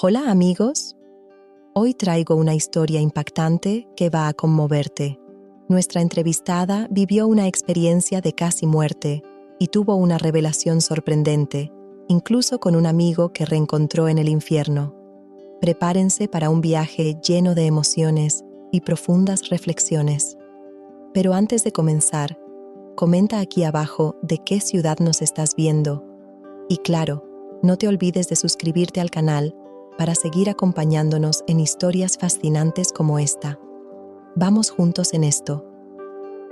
Hola amigos, hoy traigo una historia impactante que va a conmoverte. Nuestra entrevistada vivió una experiencia de casi muerte y tuvo una revelación sorprendente, incluso con un amigo que reencontró en el infierno. Prepárense para un viaje lleno de emociones y profundas reflexiones. Pero antes de comenzar, comenta aquí abajo de qué ciudad nos estás viendo. Y claro, no te olvides de suscribirte al canal para seguir acompañándonos en historias fascinantes como esta. Vamos juntos en esto.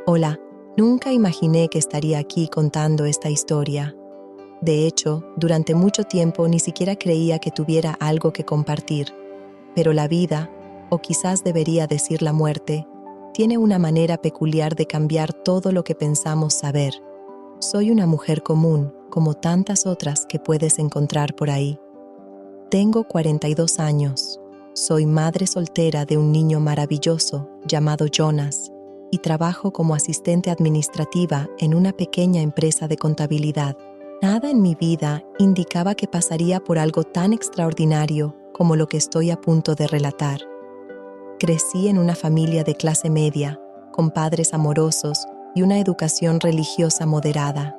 Hola, nunca imaginé que estaría aquí contando esta historia. De hecho, durante mucho tiempo ni siquiera creía que tuviera algo que compartir. Pero la vida, o quizás debería decir la muerte, tiene una manera peculiar de cambiar todo lo que pensamos saber. Soy una mujer común, como tantas otras que puedes encontrar por ahí. Tengo 42 años, soy madre soltera de un niño maravilloso llamado Jonas y trabajo como asistente administrativa en una pequeña empresa de contabilidad. Nada en mi vida indicaba que pasaría por algo tan extraordinario como lo que estoy a punto de relatar. Crecí en una familia de clase media, con padres amorosos y una educación religiosa moderada.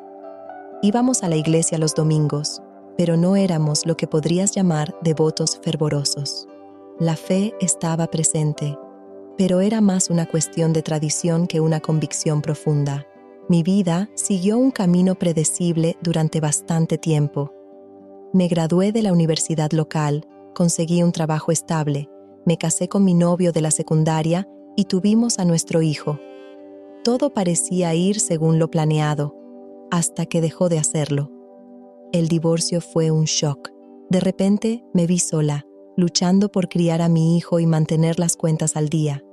Íbamos a la iglesia los domingos, pero no éramos lo que podrías llamar devotos fervorosos. La fe estaba presente, pero era más una cuestión de tradición que una convicción profunda. Mi vida siguió un camino predecible durante bastante tiempo. Me gradué de la universidad local, conseguí un trabajo estable, me casé con mi novio de la secundaria y tuvimos a nuestro hijo. Todo parecía ir según lo planeado, hasta que dejó de hacerlo. El divorcio fue un shock. De repente me vi sola, luchando por criar a mi hijo y mantener las cuentas al día.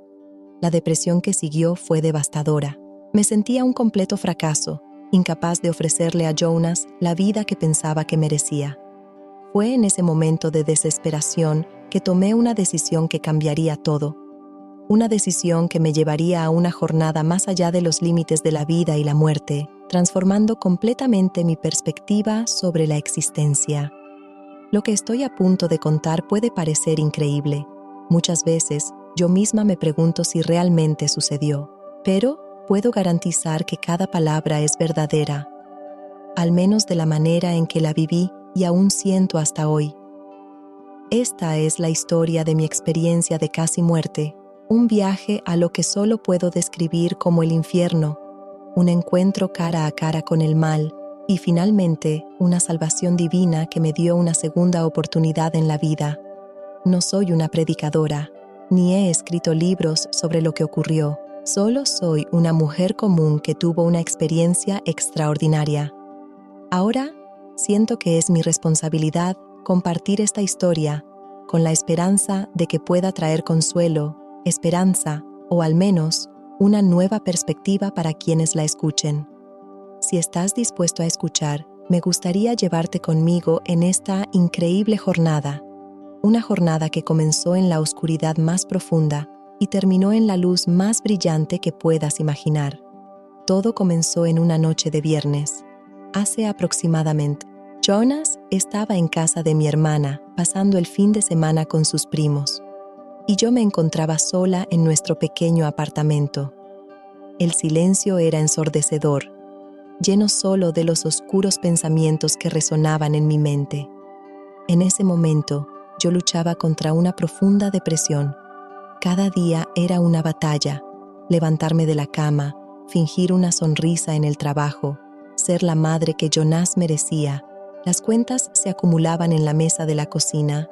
La depresión que siguió fue devastadora. Me sentía un completo fracaso, incapaz de ofrecerle a Jonas la vida que pensaba que merecía. Fue en ese momento de desesperación que tomé una decisión que cambiaría todo. Una decisión que me llevaría a una jornada más allá de los límites de la vida y la muerte, transformando completamente mi perspectiva sobre la existencia. Lo que estoy a punto de contar puede parecer increíble. Muchas veces, yo misma me pregunto si realmente sucedió, pero puedo garantizar que cada palabra es verdadera, al menos de la manera en que la viví y aún siento hasta hoy. Esta es la historia de mi experiencia de casi muerte, un viaje a lo que solo puedo describir como el infierno, un encuentro cara a cara con el mal y finalmente una salvación divina que me dio una segunda oportunidad en la vida. No soy una predicadora, ni he escrito libros sobre lo que ocurrió. Solo soy una mujer común que tuvo una experiencia extraordinaria. Ahora siento que es mi responsabilidad compartir esta historia con la esperanza de que pueda traer consuelo, esperanza o al menos una nueva perspectiva para quienes la escuchen. Si estás dispuesto a escuchar, me gustaría llevarte conmigo en esta increíble jornada, una jornada que comenzó en la oscuridad más profunda y terminó en la luz más brillante que puedas imaginar. Todo comenzó en una noche de viernes, hace aproximadamente. Jonas estaba en casa de mi hermana, pasando el fin de semana con sus primos, y yo me encontraba sola en nuestro pequeño apartamento. El silencio era ensordecedor, lleno solo de los oscuros pensamientos que resonaban en mi mente. En ese momento, yo luchaba contra una profunda depresión. Cada día era una batalla: levantarme de la cama, fingir una sonrisa en el trabajo, ser la madre que Jonas merecía. Las cuentas se acumulaban en la mesa de la cocina,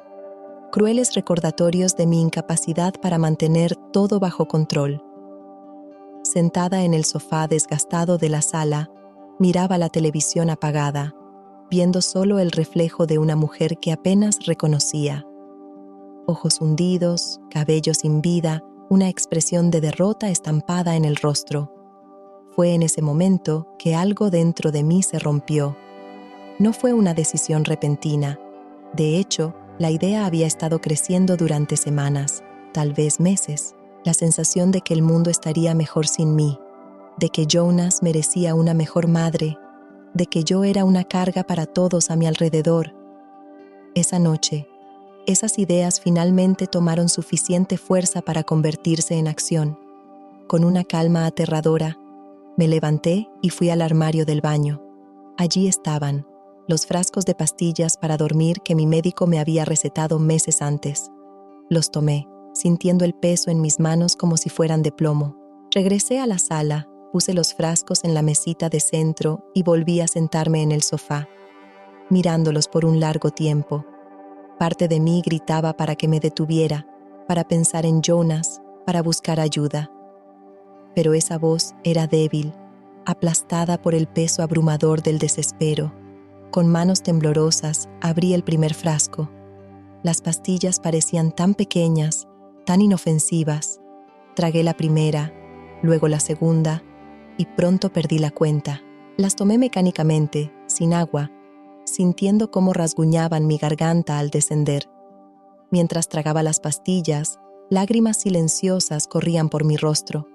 crueles recordatorios de mi incapacidad para mantener todo bajo control. Sentada en el sofá desgastado de la sala, miraba la televisión apagada, viendo solo el reflejo de una mujer que apenas reconocía. Ojos hundidos, cabello sin vida, una expresión de derrota estampada en el rostro. Fue en ese momento que algo dentro de mí se rompió. No fue una decisión repentina. De hecho, la idea había estado creciendo durante semanas, tal vez meses. La sensación de que el mundo estaría mejor sin mí, de que Jonas merecía una mejor madre, de que yo era una carga para todos a mi alrededor. Esa noche, Esas ideas finalmente tomaron suficiente fuerza para convertirse en acción. Con una calma aterradora, me levanté y fui al armario del baño. Allí estaban, los frascos de pastillas para dormir que mi médico me había recetado meses antes. Los tomé, sintiendo el peso en mis manos como si fueran de plomo. Regresé a la sala, puse los frascos en la mesita de centro y volví a sentarme en el sofá, mirándolos por un largo tiempo. Parte de mí gritaba para que me detuviera, para pensar en Jonas, para buscar ayuda. Pero esa voz era débil, aplastada por el peso abrumador del desespero. Con manos temblorosas, abrí el primer frasco. Las pastillas parecían tan pequeñas, tan inofensivas. Tragué la primera, luego la segunda, y pronto perdí la cuenta. Las tomé mecánicamente, sin agua, sintiendo cómo rasguñaban mi garganta al descender. Mientras tragaba las pastillas, lágrimas silenciosas corrían por mi rostro.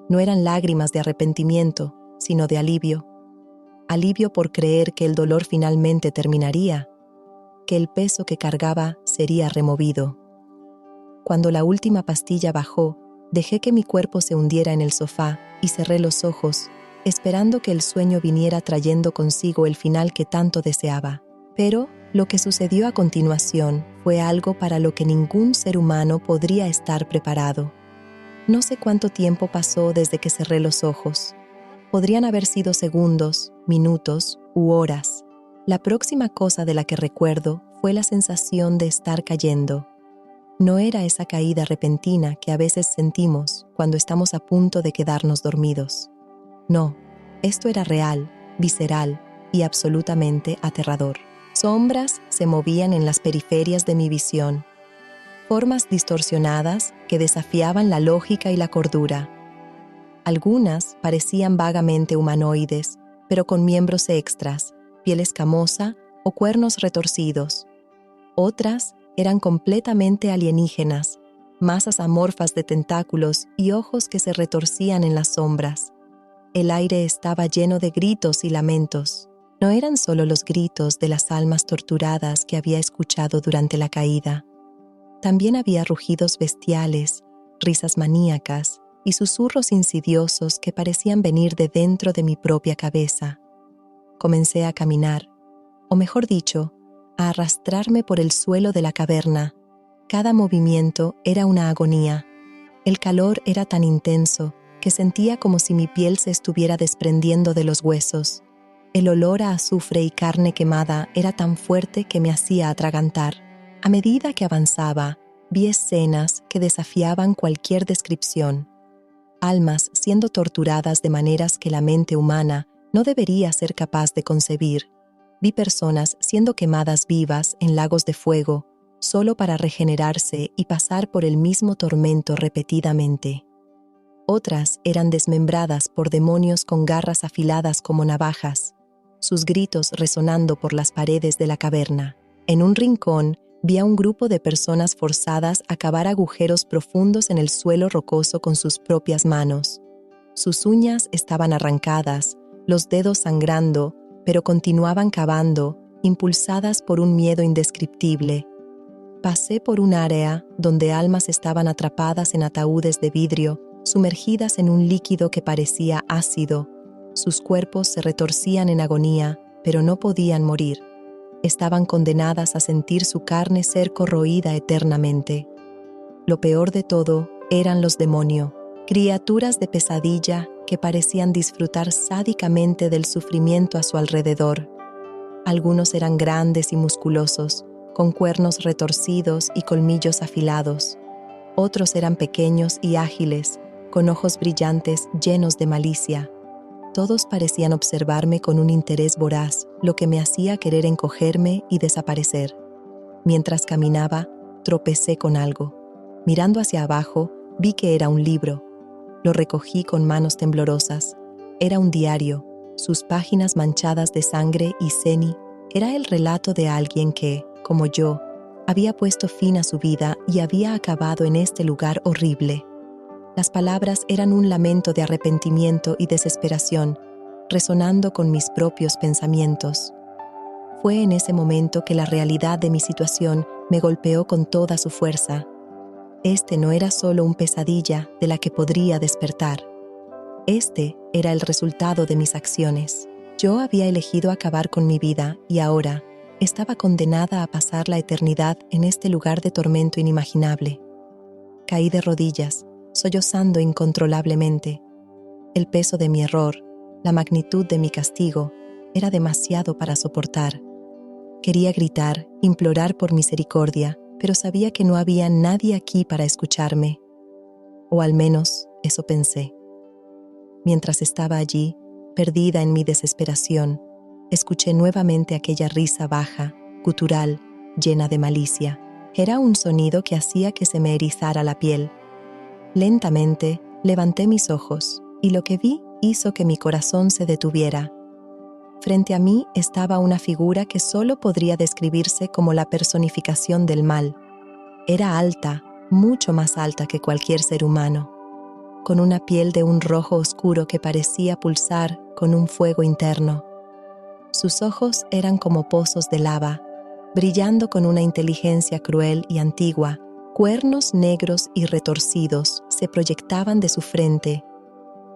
No eran lágrimas de arrepentimiento, sino de alivio. Alivio por creer que el dolor finalmente terminaría, que el peso que cargaba sería removido. Cuando la última pastilla bajó, dejé que mi cuerpo se hundiera en el sofá y cerré los ojos, esperando que el sueño viniera trayendo consigo el final que tanto deseaba. Pero lo que sucedió a continuación fue algo para lo que ningún ser humano podría estar preparado. No sé cuánto tiempo pasó desde que cerré los ojos. Podrían haber sido segundos, minutos u horas. La próxima cosa de la que recuerdo fue la sensación de estar cayendo. No era esa caída repentina que a veces sentimos cuando estamos a punto de quedarnos dormidos. No, esto era real, visceral y absolutamente aterrador. Sombras se movían en las periferias de mi visión, formas distorsionadas que desafiaban la lógica y la cordura. Algunas parecían vagamente humanoides, pero con miembros extras, piel escamosa o cuernos retorcidos. Otras eran completamente alienígenas, masas amorfas de tentáculos y ojos que se retorcían en las sombras. El aire estaba lleno de gritos y lamentos. No eran solo los gritos de las almas torturadas que había escuchado durante la caída. También había rugidos bestiales, risas maníacas y susurros insidiosos que parecían venir de dentro de mi propia cabeza. Comencé a caminar, o mejor dicho, a arrastrarme por el suelo de la caverna. Cada movimiento era una agonía. El calor era tan intenso que sentía como si mi piel se estuviera desprendiendo de los huesos. El olor a azufre y carne quemada era tan fuerte que me hacía atragantar. A medida que avanzaba, vi escenas que desafiaban cualquier descripción. Almas siendo torturadas de maneras que la mente humana no debería ser capaz de concebir. Vi personas siendo quemadas vivas en lagos de fuego, solo para regenerarse y pasar por el mismo tormento repetidamente. Otras eran desmembradas por demonios con garras afiladas como navajas, sus gritos resonando por las paredes de la caverna. En un rincón, vi a un grupo de personas forzadas a cavar agujeros profundos en el suelo rocoso con sus propias manos. Sus uñas estaban arrancadas, los dedos sangrando, pero continuaban cavando, impulsadas por un miedo indescriptible. Pasé por un área donde almas estaban atrapadas en ataúdes de vidrio, sumergidas en un líquido que parecía ácido. Sus cuerpos se retorcían en agonía, pero no podían morir. Estaban condenadas a sentir su carne ser corroída eternamente. Lo peor de todo eran los demonios, criaturas de pesadilla que parecían disfrutar sádicamente del sufrimiento a su alrededor. Algunos eran grandes y musculosos, con cuernos retorcidos y colmillos afilados. Otros eran pequeños y ágiles, con ojos brillantes llenos de malicia. Todos parecían observarme con un interés voraz, lo que me hacía querer encogerme y desaparecer. Mientras caminaba, tropecé con algo. Mirando hacia abajo, vi que era un libro. Lo recogí con manos temblorosas. Era un diario, sus páginas manchadas de sangre y ceni. Era el relato de alguien que, como yo, había puesto fin a su vida y había acabado en este lugar horrible. Las palabras eran un lamento de arrepentimiento y desesperación, resonando con mis propios pensamientos. Fue en ese momento que la realidad de mi situación me golpeó con toda su fuerza. Este no era solo una pesadilla de la que podría despertar. Este era el resultado de mis acciones. Yo había elegido acabar con mi vida y ahora estaba condenada a pasar la eternidad en este lugar de tormento inimaginable. Caí de rodillas, sollozando incontrolablemente. El peso de mi error, la magnitud de mi castigo, era demasiado para soportar. Quería gritar, implorar por misericordia, pero sabía que no había nadie aquí para escucharme. O al menos, eso pensé. Mientras estaba allí, perdida en mi desesperación, escuché nuevamente aquella risa baja, gutural, llena de malicia. Era un sonido que hacía que se me erizara la piel. Lentamente, levanté mis ojos, y lo que vi hizo que mi corazón se detuviera. Frente a mí estaba una figura que solo podría describirse como la personificación del mal. Era alta, mucho más alta que cualquier ser humano, con una piel de un rojo oscuro que parecía pulsar con un fuego interno. Sus ojos eran como pozos de lava, brillando con una inteligencia cruel y antigua. Cuernos negros y retorcidos se proyectaban de su frente,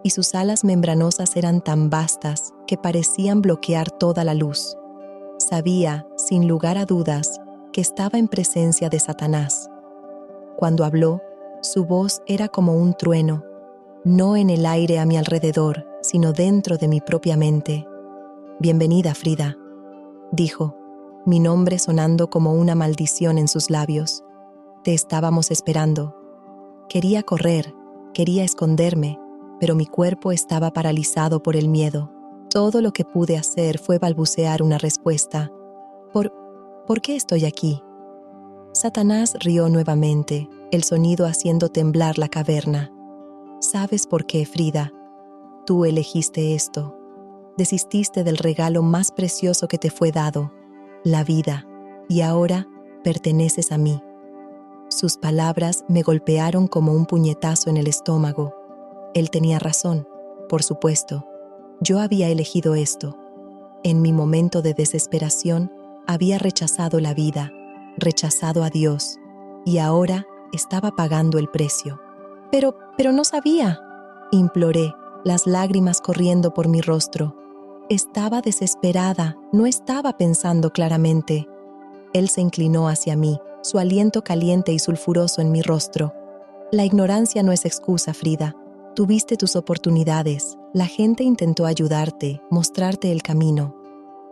y sus alas membranosas eran tan vastas que parecían bloquear toda la luz. Sabía, sin lugar a dudas, que estaba en presencia de Satanás. Cuando habló, su voz era como un trueno, no en el aire a mi alrededor, sino dentro de mi propia mente. «Bienvenida, Frida», dijo, mi nombre sonando como una maldición en sus labios. «Te estábamos esperando». Quería correr, quería esconderme, pero mi cuerpo estaba paralizado por el miedo. Todo lo que pude hacer fue balbucear una respuesta. ¿Por qué estoy aquí? Satanás rió nuevamente, el sonido haciendo temblar la caverna. ¿Sabes por qué, Frida? Tú elegiste esto. Desististe del regalo más precioso que te fue dado, la vida, y ahora perteneces a mí. Sus palabras me golpearon como un puñetazo en el estómago. Él tenía razón, por supuesto. Yo había elegido esto. En mi momento de desesperación, había rechazado la vida, rechazado a Dios, y ahora estaba pagando el precio. Pero no sabía, imploré, las lágrimas corriendo por mi rostro. Estaba desesperada, no estaba pensando claramente. Él se inclinó hacia mí, su aliento caliente y sulfuroso en mi rostro. La ignorancia no es excusa, Frida. Tuviste tus oportunidades, la gente intentó ayudarte, mostrarte el camino,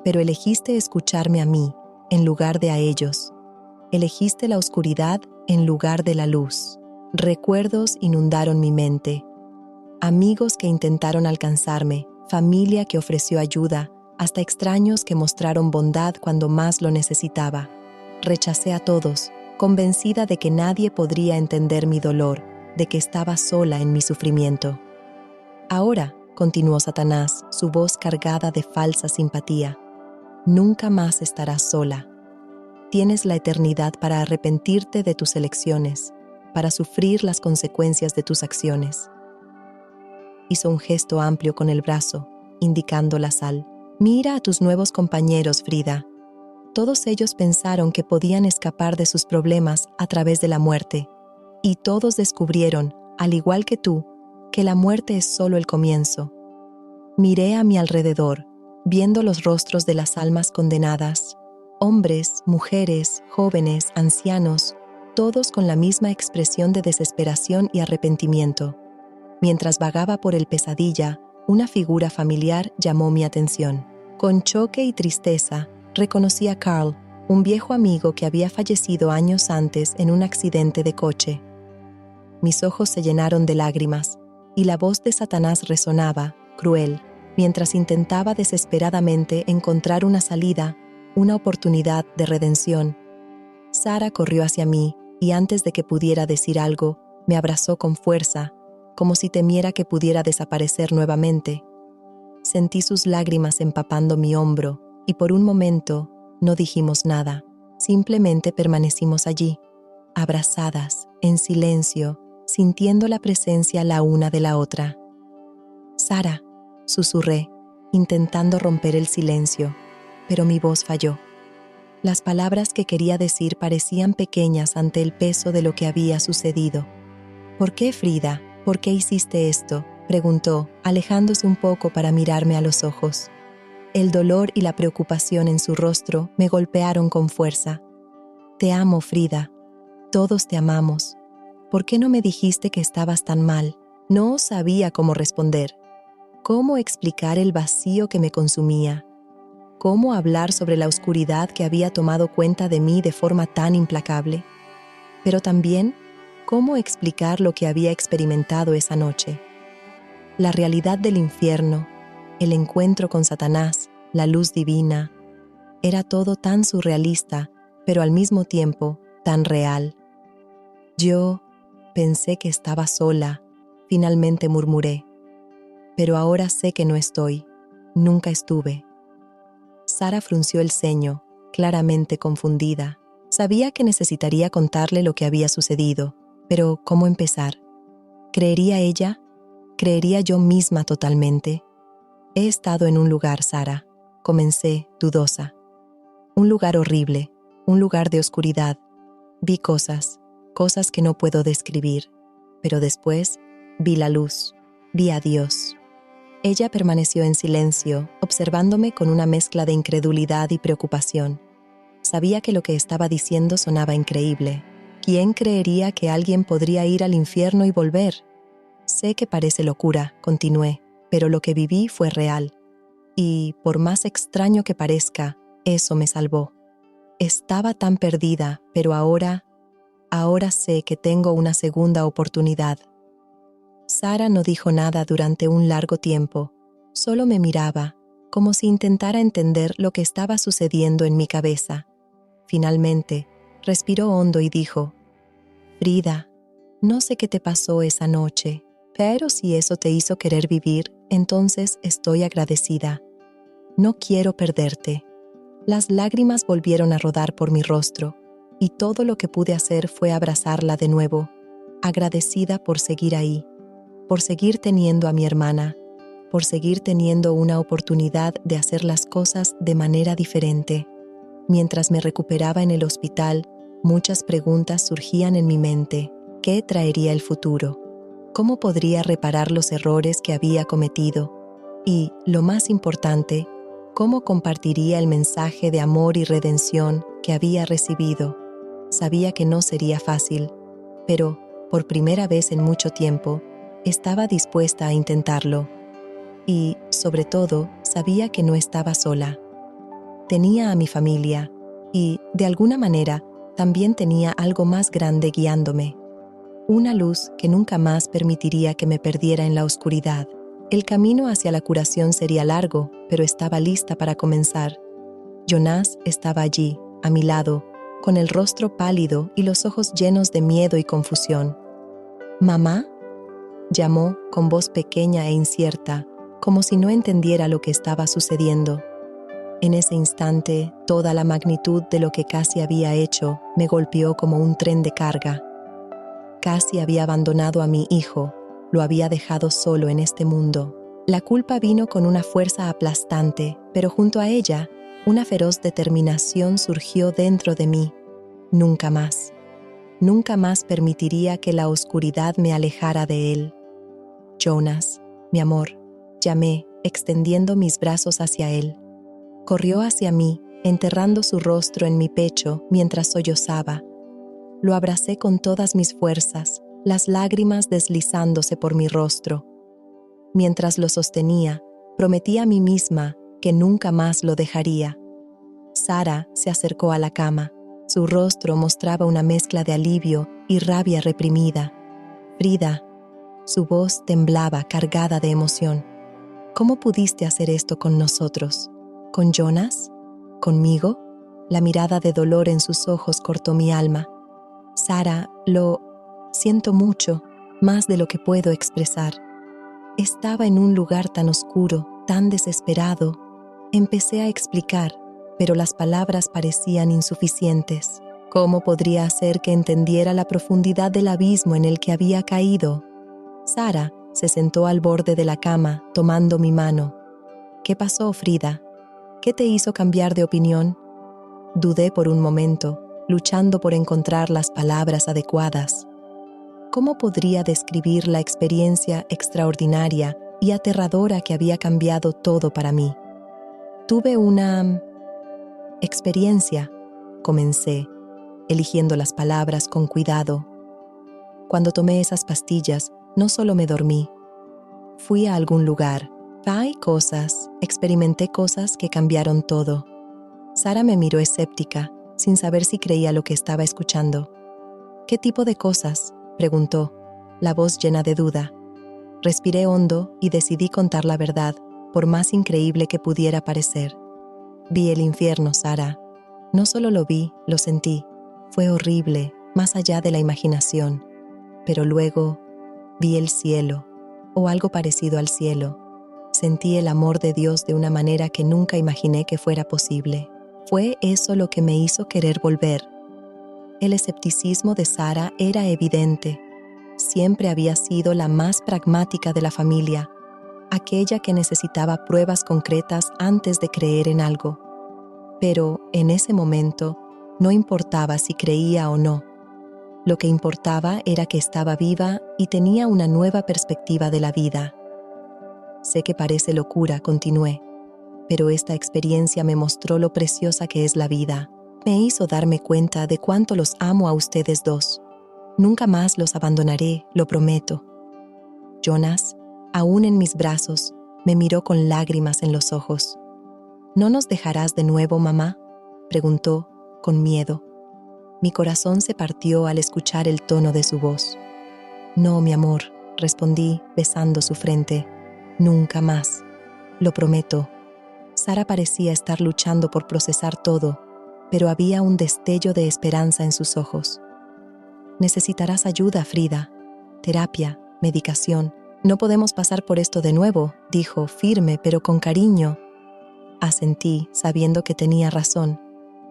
pero elegiste escucharme a mí, en lugar de a ellos. Elegiste la oscuridad en lugar de la luz. Recuerdos inundaron mi mente. Amigos que intentaron alcanzarme, familia que ofreció ayuda, hasta extraños que mostraron bondad cuando más lo necesitaba. Rechacé a todos, convencida de que nadie podría entender mi dolor, de que estaba sola en mi sufrimiento. Ahora, continuó Satanás, su voz cargada de falsa simpatía, nunca más estarás sola. Tienes la eternidad para arrepentirte de tus elecciones, para sufrir las consecuencias de tus acciones. Hizo un gesto amplio con el brazo, indicando la sal. Mira a tus nuevos compañeros, Frida. Todos ellos pensaron que podían escapar de sus problemas a través de la muerte, y todos descubrieron, al igual que tú, que la muerte es solo el comienzo. Miré a mi alrededor, viendo los rostros de las almas condenadas, hombres, mujeres, jóvenes, ancianos, todos con la misma expresión de desesperación y arrepentimiento. Mientras vagaba por el pesadilla, una figura familiar llamó mi atención. Con choque y tristeza, reconocí a Carl, un viejo amigo que había fallecido años antes en un accidente de coche. Mis ojos se llenaron de lágrimas, y la voz de Satanás resonaba, cruel, mientras intentaba desesperadamente encontrar una salida, una oportunidad de redención. Sara corrió hacia mí, y antes de que pudiera decir algo, me abrazó con fuerza, como si temiera que pudiera desaparecer nuevamente. Sentí sus lágrimas empapando mi hombro, y por un momento no dijimos nada, simplemente permanecimos allí, abrazadas, en silencio, sintiendo la presencia la una de la otra. «Sara», susurré, intentando romper el silencio, pero mi voz falló. Las palabras que quería decir parecían pequeñas ante el peso de lo que había sucedido. ¿Por qué, Frida? ¿Por qué hiciste esto?, preguntó, alejándose un poco para mirarme a los ojos. El dolor y la preocupación en su rostro me golpearon con fuerza. Te amo, Frida. Todos te amamos. ¿Por qué no me dijiste que estabas tan mal? No sabía cómo responder. ¿Cómo explicar el vacío que me consumía? ¿Cómo hablar sobre la oscuridad que había tomado cuenta de mí de forma tan implacable? Pero también, ¿cómo explicar lo que había experimentado esa noche? La realidad del infierno, el encuentro con Satanás, la luz divina, era todo tan surrealista, pero al mismo tiempo tan real. Yo pensé que estaba sola, finalmente murmuré. Pero ahora sé que no estoy, nunca estuve. Sara frunció el ceño, claramente confundida. Sabía que necesitaría contarle lo que había sucedido, pero ¿cómo empezar? ¿Creería ella? ¿Creería yo misma totalmente? He estado en un lugar, Sara, comencé, dudosa. Un lugar horrible, un lugar de oscuridad. Vi cosas que no puedo describir, pero después vi la luz, vi a Dios. Ella permaneció en silencio, observándome con una mezcla de incredulidad y preocupación. Sabía que lo que estaba diciendo sonaba increíble. ¿Quién creería que alguien podría ir al infierno y volver? Sé que parece locura, continué, pero lo que viví fue real. Y, por más extraño que parezca, eso me salvó. Estaba tan perdida, pero ahora sé que tengo una segunda oportunidad. Sara no dijo nada durante un largo tiempo, solo me miraba, como si intentara entender lo que estaba sucediendo en mi cabeza. Finalmente, respiró hondo y dijo: Frida, no sé qué te pasó esa noche, pero si eso te hizo querer vivir, entonces estoy agradecida. No quiero perderte. Las lágrimas volvieron a rodar por mi rostro, y todo lo que pude hacer fue abrazarla de nuevo, agradecida por seguir ahí, por seguir teniendo a mi hermana, por seguir teniendo una oportunidad de hacer las cosas de manera diferente. Mientras me recuperaba en el hospital, muchas preguntas surgían en mi mente. ¿Qué traería el futuro? ¿Cómo podría reparar los errores que había cometido? Y, lo más importante, ¿cómo compartiría el mensaje de amor y redención que había recibido? Sabía que no sería fácil, pero, por primera vez en mucho tiempo, estaba dispuesta a intentarlo. Y, sobre todo, sabía que no estaba sola. Tenía a mi familia y, de alguna manera, también tenía algo más grande guiándome. Una luz que nunca más permitiría que me perdiera en la oscuridad. El camino hacia la curación sería largo, pero estaba lista para comenzar. Jonás estaba allí, a mi lado, con el rostro pálido y los ojos llenos de miedo y confusión. «¿Mamá?», llamó con voz pequeña e incierta, como si no entendiera lo que estaba sucediendo. En ese instante, toda la magnitud de lo que casi había hecho me golpeó como un tren de carga. Casi había abandonado a mi hijo, lo había dejado solo en este mundo. La culpa vino con una fuerza aplastante, pero junto a ella, una feroz determinación surgió dentro de mí. Nunca más. Nunca más permitiría que la oscuridad me alejara de él. «Jonas, mi amor», llamé, extendiendo mis brazos hacia él. Corrió hacia mí, enterrando su rostro en mi pecho mientras sollozaba. Lo abracé con todas mis fuerzas, las lágrimas deslizándose por mi rostro. Mientras lo sostenía, prometí a mí misma que nunca más lo dejaría. Sara se acercó a la cama. Su rostro mostraba una mezcla de alivio y rabia reprimida. «Frida», su voz temblaba cargada de emoción. «¿Cómo pudiste hacer esto con nosotros? ¿Con Jonas? ¿Conmigo?». La mirada de dolor en sus ojos cortó mi alma. «Sara, lo siento mucho, más de lo que puedo expresar. Estaba en un lugar tan oscuro, tan desesperado». Empecé a explicar, pero las palabras parecían insuficientes. ¿Cómo podría hacer que entendiera la profundidad del abismo en el que había caído? Sara se sentó al borde de la cama, tomando mi mano. «¿Qué pasó, Frida? ¿Qué te hizo cambiar de opinión?». Dudé por un momento, luchando por encontrar las palabras adecuadas. ¿Cómo podría describir la experiencia extraordinaria y aterradora que había cambiado todo para mí? Tuve una experiencia, comencé, eligiendo las palabras con cuidado. Cuando tomé esas pastillas, no solo me dormí. Fui a algún lugar. Experimenté cosas que cambiaron todo. Sara me miró escéptica, sin saber si creía lo que estaba escuchando. ¿Qué tipo de cosas?, preguntó, la voz llena de duda. Respiré hondo y decidí contar la verdad, por más increíble que pudiera parecer. Vi el infierno, Sara. No solo lo vi, lo sentí. Fue horrible, más allá de la imaginación. Pero luego vi el cielo, o algo parecido al cielo. Sentí el amor de Dios de una manera que nunca imaginé que fuera posible. Fue eso lo que me hizo querer volver. El escepticismo de Sara era evidente. Siempre había sido la más pragmática de la familia, aquella que necesitaba pruebas concretas antes de creer en algo. Pero, en ese momento, no importaba si creía o no. Lo que importaba era que estaba viva y tenía una nueva perspectiva de la vida. Sé que parece locura, continué, pero esta experiencia me mostró lo preciosa que es la vida. Me hizo darme cuenta de cuánto los amo a ustedes dos. Nunca más los abandonaré, lo prometo. Jonas, aún en mis brazos, me miró con lágrimas en los ojos. ¿No nos dejarás de nuevo, mamá?, preguntó, con miedo. Mi corazón se partió al escuchar el tono de su voz. No, mi amor, respondí, besando su frente. Nunca más. Lo prometo. Sara parecía estar luchando por procesar todo, pero había un destello de esperanza en sus ojos. Necesitarás ayuda, Frida. Terapia, medicación. No podemos pasar por esto de nuevo, dijo, firme pero con cariño. Asentí, sabiendo que tenía razón.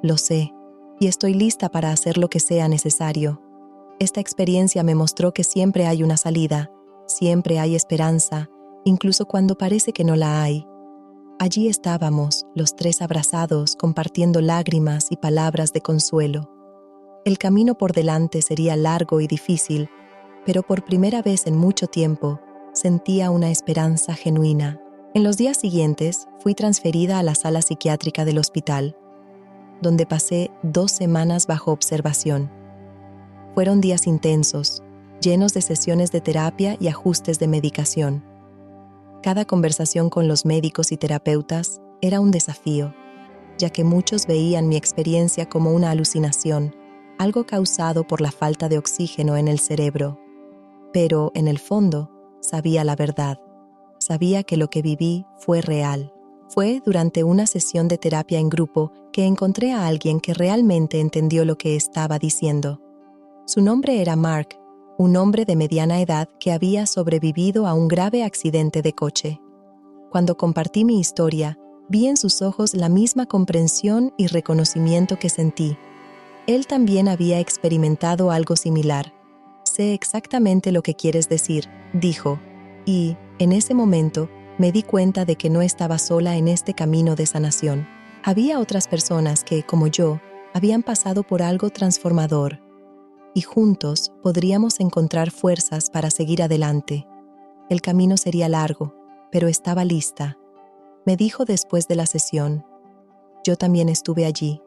Lo sé, y estoy lista para hacer lo que sea necesario. Esta experiencia me mostró que siempre hay una salida, siempre hay esperanza, incluso cuando parece que no la hay. Allí estábamos, los tres abrazados, compartiendo lágrimas y palabras de consuelo. El camino por delante sería largo y difícil, pero por primera vez en mucho tiempo, sentía una esperanza genuina. En los días siguientes, fui transferida a la sala psiquiátrica del hospital, donde pasé 2 semanas bajo observación. Fueron días intensos, llenos de sesiones de terapia y ajustes de medicación. Cada conversación con los médicos y terapeutas era un desafío, ya que muchos veían mi experiencia como una alucinación, algo causado por la falta de oxígeno en el cerebro. Pero, en el fondo, sabía la verdad. Sabía que lo que viví fue real. Fue durante una sesión de terapia en grupo que encontré a alguien que realmente entendió lo que estaba diciendo. Su nombre era Mark, un hombre de mediana edad que había sobrevivido a un grave accidente de coche. Cuando compartí mi historia, vi en sus ojos la misma comprensión y reconocimiento que sentí. Él también había experimentado algo similar. Sé exactamente lo que quieres decir, dijo, y, en ese momento, me di cuenta de que no estaba sola en este camino de sanación. Había otras personas que, como yo, habían pasado por algo transformador, y juntos podríamos encontrar fuerzas para seguir adelante. El camino sería largo, pero estaba lista. Me dijo después de la sesión. Yo también estuve allí.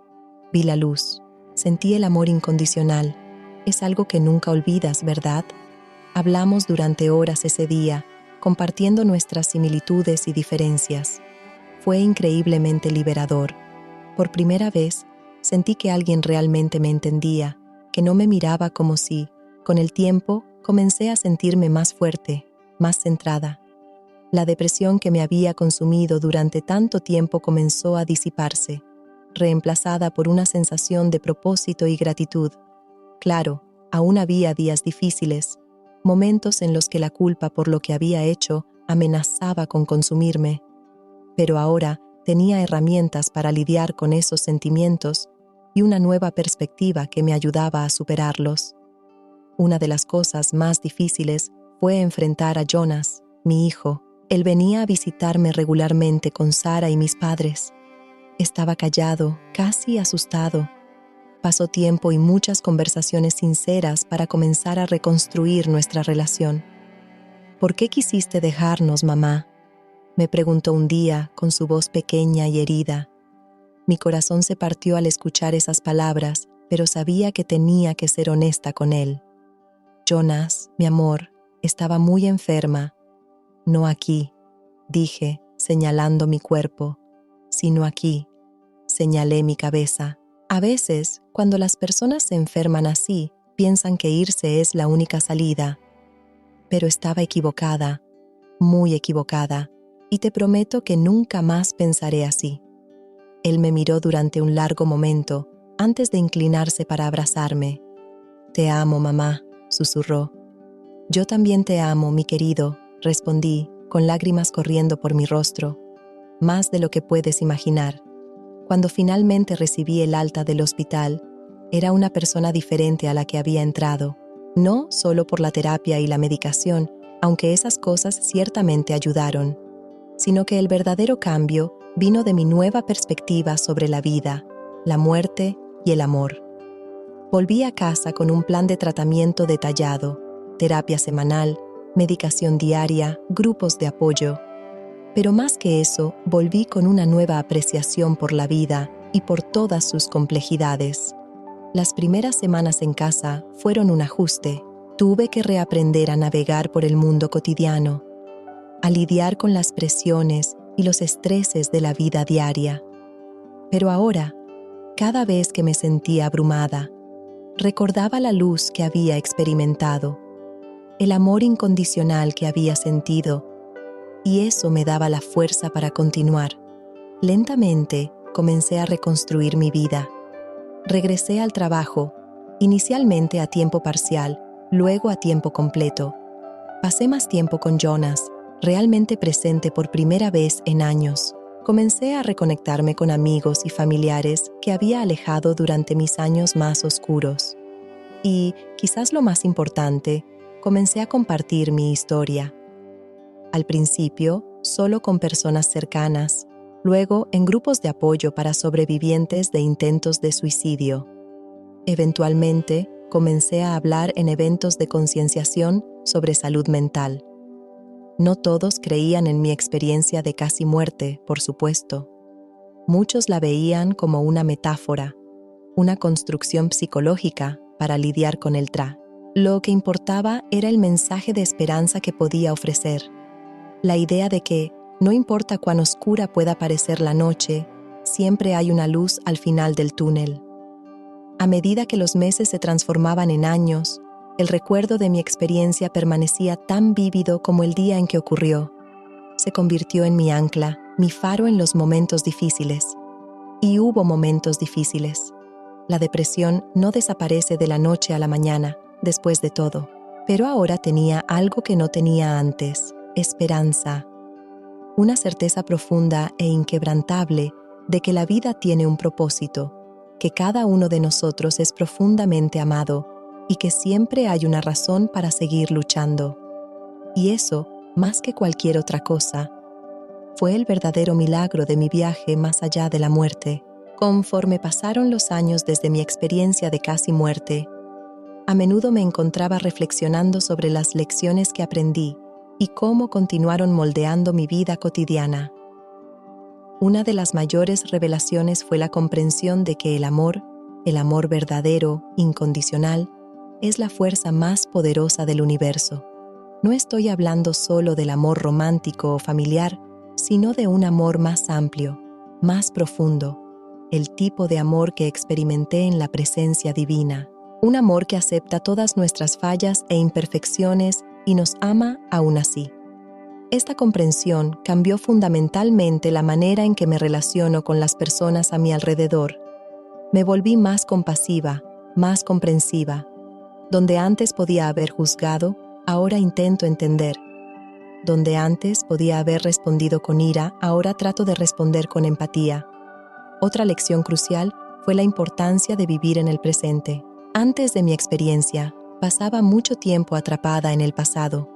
Vi la luz. Sentí el amor incondicional. Es algo que nunca olvidas, ¿verdad? Hablamos durante horas ese día, compartiendo nuestras similitudes y diferencias. Fue increíblemente liberador. Por primera vez, sentí que alguien realmente me entendía, que no me miraba como si, con el tiempo, comencé a sentirme más fuerte, más centrada. La depresión que me había consumido durante tanto tiempo comenzó a disiparse, reemplazada por una sensación de propósito y gratitud. Claro, aún había días difíciles, momentos en los que la culpa por lo que había hecho amenazaba con consumirme. Pero ahora tenía herramientas para lidiar con esos sentimientos y una nueva perspectiva que me ayudaba a superarlos. Una de las cosas más difíciles fue enfrentar a Jonas, mi hijo. Él venía a visitarme regularmente con Sara y mis padres. Estaba callado, casi asustado. Pasó tiempo y muchas conversaciones sinceras para comenzar a reconstruir nuestra relación. ¿Por qué quisiste dejarnos, mamá?, me preguntó un día con su voz pequeña y herida. Mi corazón se partió al escuchar esas palabras, pero sabía que tenía que ser honesta con él. Jonas, mi amor, estaba muy enferma. No aquí, dije, señalando mi cuerpo, sino aquí, señalé mi cabeza. A veces, cuando las personas se enferman así, piensan que irse es la única salida. Pero estaba equivocada, muy equivocada, y te prometo que nunca más pensaré así. Él me miró durante un largo momento, antes de inclinarse para abrazarme. Te amo, mamá, susurró. Yo también te amo, mi querido, respondí, con lágrimas corriendo por mi rostro. Más de lo que puedes imaginar. Cuando finalmente recibí el alta del hospital, era una persona diferente a la que había entrado. No solo por la terapia y la medicación, aunque esas cosas ciertamente ayudaron, sino que el verdadero cambio vino de mi nueva perspectiva sobre la vida, la muerte y el amor. Volví a casa con un plan de tratamiento detallado, terapia semanal, medicación diaria, grupos de apoyo. Pero más que eso, volví con una nueva apreciación por la vida y por todas sus complejidades. Las primeras semanas en casa fueron un ajuste. Tuve que reaprender a navegar por el mundo cotidiano, a lidiar con las presiones y los estreses de la vida diaria. Pero ahora, cada vez que me sentía abrumada, recordaba la luz que había experimentado, el amor incondicional que había sentido, y eso me daba la fuerza para continuar. Lentamente comencé a reconstruir mi vida. Regresé al trabajo, inicialmente a tiempo parcial, luego a tiempo completo. Pasé más tiempo con Jonas, realmente presente por primera vez en años. Comencé a reconectarme con amigos y familiares que había alejado durante mis años más oscuros. Y, quizás lo más importante, comencé a compartir mi historia. Al principio, solo con personas cercanas, luego en grupos de apoyo para sobrevivientes de intentos de suicidio. Eventualmente, comencé a hablar en eventos de concienciación sobre salud mental. No todos creían en mi experiencia de casi muerte, por supuesto. Muchos la veían como una metáfora, una construcción psicológica para lidiar con el TRA. Lo que importaba era el mensaje de esperanza que podía ofrecer. La idea de que, no importa cuán oscura pueda parecer la noche, siempre hay una luz al final del túnel. A medida que los meses se transformaban en años, el recuerdo de mi experiencia permanecía tan vívido como el día en que ocurrió. Se convirtió en mi ancla, mi faro en los momentos difíciles. Y hubo momentos difíciles. La depresión no desaparece de la noche a la mañana, después de todo. Pero ahora tenía algo que no tenía antes: esperanza. Una certeza profunda e inquebrantable de que la vida tiene un propósito, que cada uno de nosotros es profundamente amado y que siempre hay una razón para seguir luchando. Y eso, más que cualquier otra cosa, fue el verdadero milagro de mi viaje más allá de la muerte. Conforme pasaron los años desde mi experiencia de casi muerte, a menudo me encontraba reflexionando sobre las lecciones que aprendí y cómo continuaron moldeando mi vida cotidiana. Una de las mayores revelaciones fue la comprensión de que el amor verdadero, incondicional, es la fuerza más poderosa del universo. No estoy hablando solo del amor romántico o familiar, sino de un amor más amplio, más profundo, el tipo de amor que experimenté en la presencia divina. Un amor que acepta todas nuestras fallas e imperfecciones y nos ama aún así. Esta comprensión cambió fundamentalmente la manera en que me relaciono con las personas a mi alrededor. Me volví más compasiva, más comprensiva. Donde antes podía haber juzgado, ahora intento entender. Donde antes podía haber respondido con ira, ahora trato de responder con empatía. Otra lección crucial fue la importancia de vivir en el presente. Antes de mi experiencia, pasaba mucho tiempo atrapada en el pasado,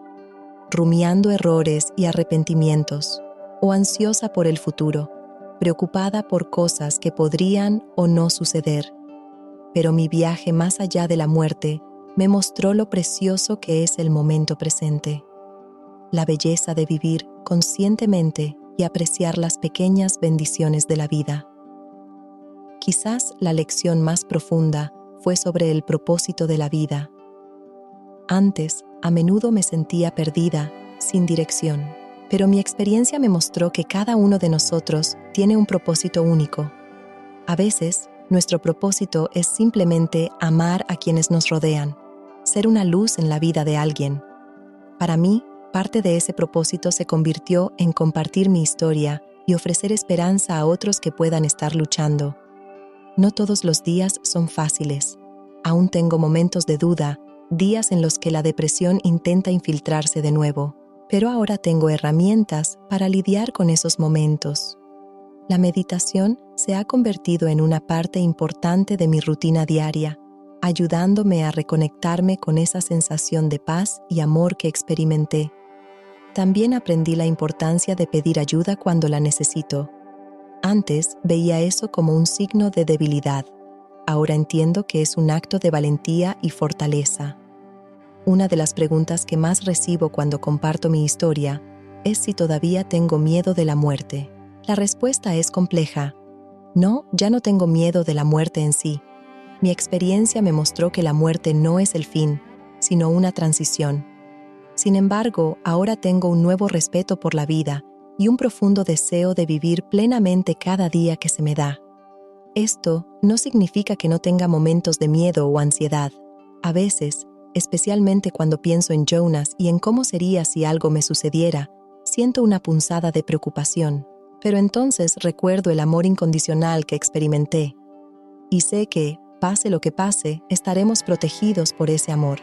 rumiando errores y arrepentimientos, o ansiosa por el futuro. preocupada por cosas que podrían o no suceder. Pero mi viaje más allá de la muerte me mostró lo precioso que es el momento presente, la belleza de vivir conscientemente y apreciar las pequeñas bendiciones de la vida. Quizás la lección más profunda fue sobre el propósito de la vida. Antes, a menudo me sentía perdida, sin dirección, pero mi experiencia me mostró que cada uno de nosotros tiene un propósito único. A veces, nuestro propósito es simplemente amar a quienes nos rodean, ser una luz en la vida de alguien. Para mí, parte de ese propósito se convirtió en compartir mi historia y ofrecer esperanza a otros que puedan estar luchando. No todos los días son fáciles. Aún tengo momentos de duda, días en los que la depresión intenta infiltrarse de nuevo, pero ahora tengo herramientas para lidiar con esos momentos. La meditación se ha convertido en una parte importante de mi rutina diaria, ayudándome a reconectarme con esa sensación de paz y amor que experimenté. También aprendí la importancia de pedir ayuda cuando la necesito. Antes veía eso como un signo de debilidad. Ahora entiendo que es un acto de valentía y fortaleza. Una de las preguntas que más recibo cuando comparto mi historia es si todavía tengo miedo de la muerte. La respuesta es compleja. No, ya no tengo miedo de la muerte en sí. Mi experiencia me mostró que la muerte no es el fin, sino una transición. Sin embargo, ahora tengo un nuevo respeto por la vida y un profundo deseo de vivir plenamente cada día que se me da. Esto no significa que no tenga momentos de miedo o ansiedad. A veces, especialmente cuando pienso en Jonas y en cómo sería si algo me sucediera, siento una punzada de preocupación. Pero entonces recuerdo el amor incondicional que experimenté. Y sé que, pase lo que pase, estaremos protegidos por ese amor.